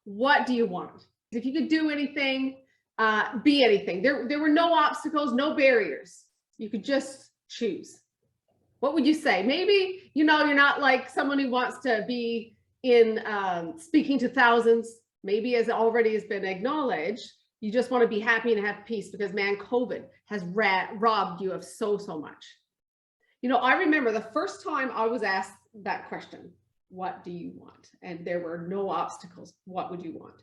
what do you want? If you could do anything, be anything. There were no obstacles, no barriers. You could just choose. What would you say? Maybe, you know, you're not like someone who wants to be in speaking to thousands. Maybe, as already has been acknowledged, you just want to be happy and have peace because, man, COVID has robbed you of so much. You know, I remember the first time I was asked that question, what do you want? And there were no obstacles. What would you want?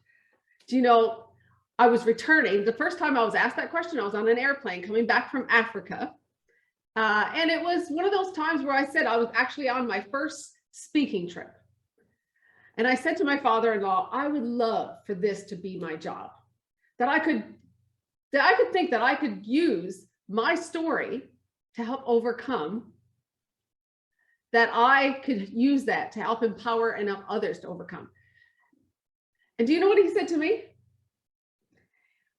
Do you know, I was returning. The first time I was asked that question, I was on an airplane coming back from Africa. And it was one of those times where I said I was actually on my first speaking trip. And I said to my father-in-law, I would love for this to be my job, that I could think that I could use my story to help overcome, that I could use that to help empower and help others to overcome. And do you know what he said to me?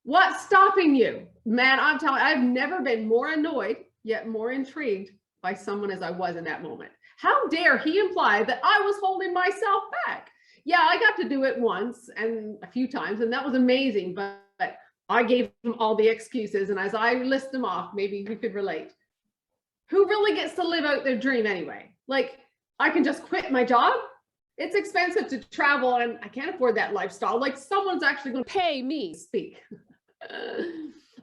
What's stopping you? Man, I'm telling you, I've never been more annoyed, yet more intrigued by someone as I was in that moment. How dare he imply that I was holding myself back? Yeah, I got to do it once and a few times, and that was amazing, but I gave him all the excuses, and as I list them off, maybe we could relate. Who really gets to live out their dream anyway? Like, I can just quit my job? It's expensive to travel, and I can't afford that lifestyle. Like, someone's actually going to pay me to speak.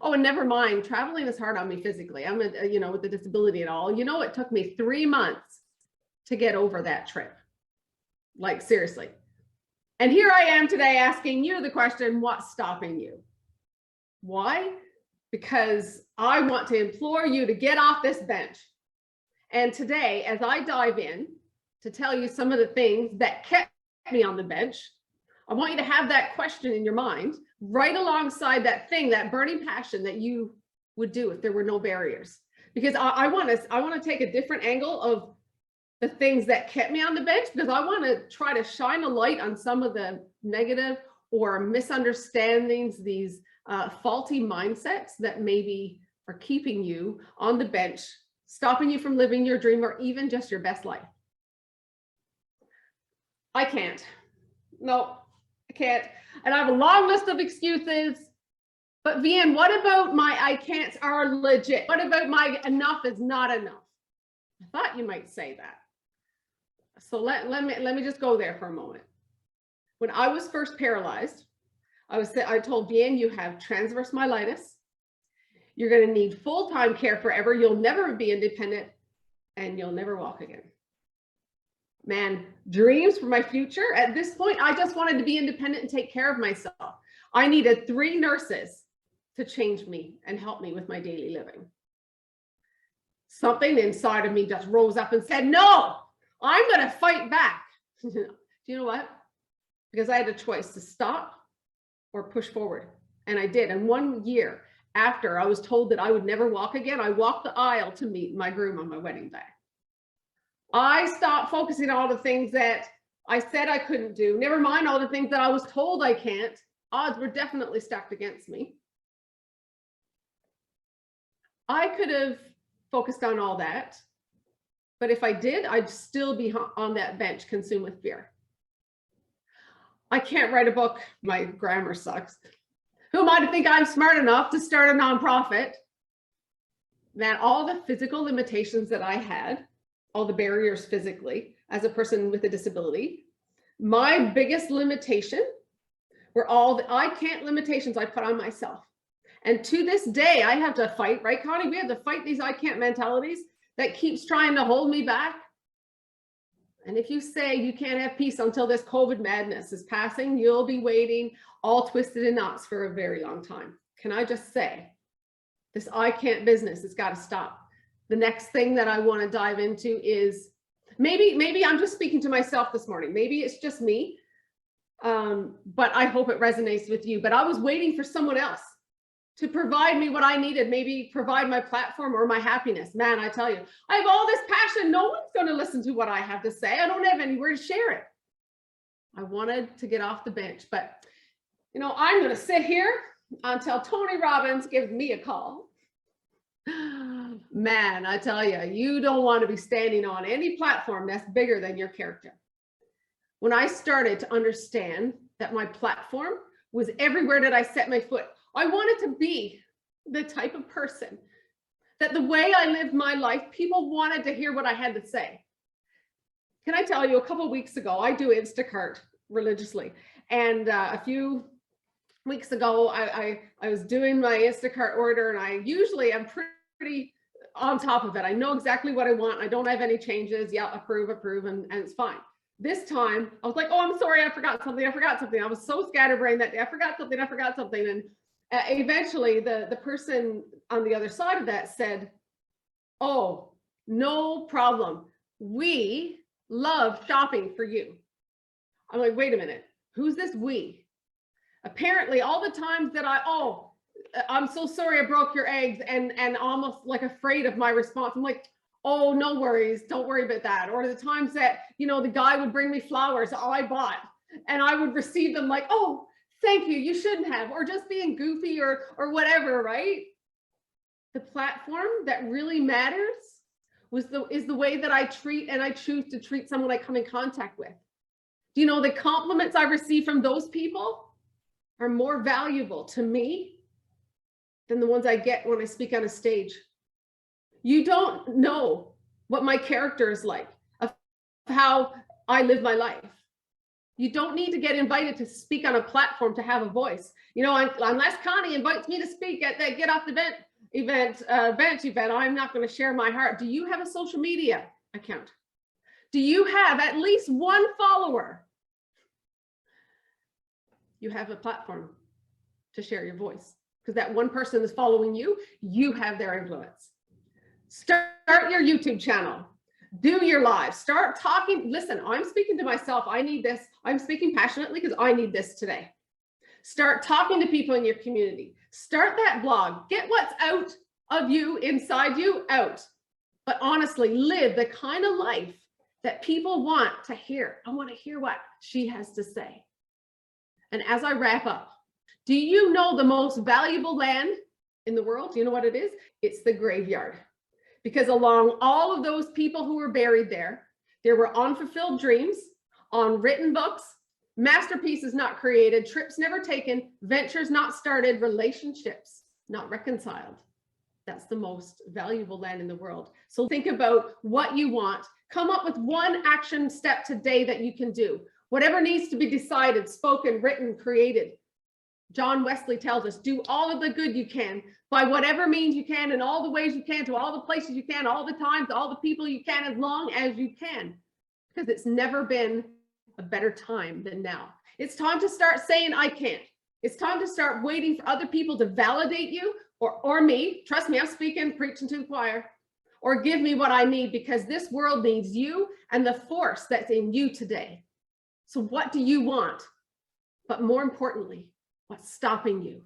Oh, and never mind, traveling is hard on me physically. I'm you know, with the disability and all. You know, it took me 3 months to get over that trip. Like, seriously. And here I am today asking you the question, what's stopping you? Why? Because I want to implore you to get off this bench. And today, as I dive in to tell you some of the things that kept me on the bench, I want you to have that question in your mind right alongside that thing, that burning passion that you would do if there were no barriers. Because I want to take a different angle of the things that kept me on the bench, because I want to try to shine a light on some of the negative or misunderstandings, these faulty mindsets that maybe are keeping you on the bench, stopping you from living your dream or even just your best life. I can't. No, I can't. And I have a long list of excuses. But Vian, what about my I can'ts are legit? What about my enough is not enough? I thought you might say that. So let me just go there for a moment. When I was first paralyzed, I told Vian, you have transverse myelitis. You're going to need full-time care forever. You'll never be independent and you'll never walk again. Man, dreams for my future. At this point, I just wanted to be independent and take care of myself. I needed 3 nurses to change me and help me with my daily living. Something inside of me just rose up and said, no, I'm going to fight back. Do you know what? Because I had a choice to stop or push forward. And I did. And 1 year after I was told that I would never walk again, I walked the aisle to meet my groom on my wedding day. I stopped focusing on all the things that I said I couldn't do. Never mind all the things that I was told I can't. Odds were definitely stacked against me. I could have focused on all that. But if I did, I'd still be on that bench consumed with fear. I can't write a book. My grammar sucks. Who am I to think I'm smart enough to start a nonprofit? Man, all the physical limitations that I had, all the barriers physically as a person with a disability, my biggest limitation were all the I can't limitations I put on myself. And to this day, I have to fight, right, Connie? We have to fight these I can't mentalities that keeps trying to hold me back. And if you say you can't have peace until this COVID madness is passing, you'll be waiting all twisted in knots for a very long time. Can I just say, this I can't business has got to stop. The next thing that I want to dive into is maybe I'm just speaking to myself this morning. Maybe it's just me, but I hope it resonates with you. But I was waiting for someone else to provide me what I needed, maybe provide my platform or my happiness. Man, I tell you, I have all this passion. No one's going to listen to what I have to say. I don't have anywhere to share it. I wanted to get off the bench, but you know, I'm going to sit here until Tony Robbins gives me a call. Man, I tell you, you don't want to be standing on any platform that's bigger than your character. When I started to understand that my platform was everywhere that I set my foot. I wanted to be the type of person that the way I lived my life, people wanted to hear what I had to say. Can I tell you, a couple of weeks ago, I do Instacart religiously. And a few weeks ago, I was doing my Instacart order, and I usually am pretty on top of it. I know exactly what I want. I don't have any changes. Yeah, approve, and it's fine. This time, I was like, oh, I'm sorry, I forgot something. I was so scatterbrained that day. I forgot something. And eventually, the person on the other side of that said, oh, no problem. We love shopping for you. I'm like, wait a minute. Who's this we? Apparently, all the times that I'm so sorry I broke your eggs, and almost like afraid of my response. I'm like, oh, no worries, don't worry about that. Or the times that, you know, the guy would bring me flowers I bought, and I would receive them like, oh, thank you, you shouldn't have, or just being goofy or whatever, right? The platform that really matters is the way that I treat and I choose to treat someone I come in contact with. Do you know the compliments I receive from those people are more valuable to me than the ones I get when I speak on a stage? You don't know what my character is like, of how I live my life. You don't need to get invited to speak on a platform to have a voice. You know, unless Connie invites me to speak at that Get Off the Bench event, I'm not going to share my heart. Do you have a social media account? Do you have at least one follower? You have a platform to share your voice, because that one person is following you. You have their influence. Start your YouTube channel. Do your live. Start talking. Listen, I'm speaking to myself. I need this. I'm speaking passionately because I need this today. Start talking to people in your community. Start that blog. Get what's out of you, inside you, out. But honestly, live the kind of life that people want to hear. I want to hear what she has to say. And as I wrap up, do you know the most valuable land in the world? Do you know what it is? It's the graveyard. Because along all of those people who were buried there were unfulfilled dreams, unwritten books, masterpieces not created, trips never taken, ventures not started, relationships not reconciled. That's the most valuable land in the world. So think about what you want. Come up with one action step today that you can do. Whatever needs to be decided, spoken, written, created. John Wesley tells us, do all of the good you can by whatever means you can, in all the ways you can, to all the places you can, all the times, all the people you can, as long as you can. Because it's never been a better time than now. It's time to start saying, I can't. It's time to start waiting for other people to validate you or me. Trust me, I'm speaking, preaching to the choir. Or give me what I need, because this world needs you and the force that's in you today. So what do you want? But more importantly, what's stopping you?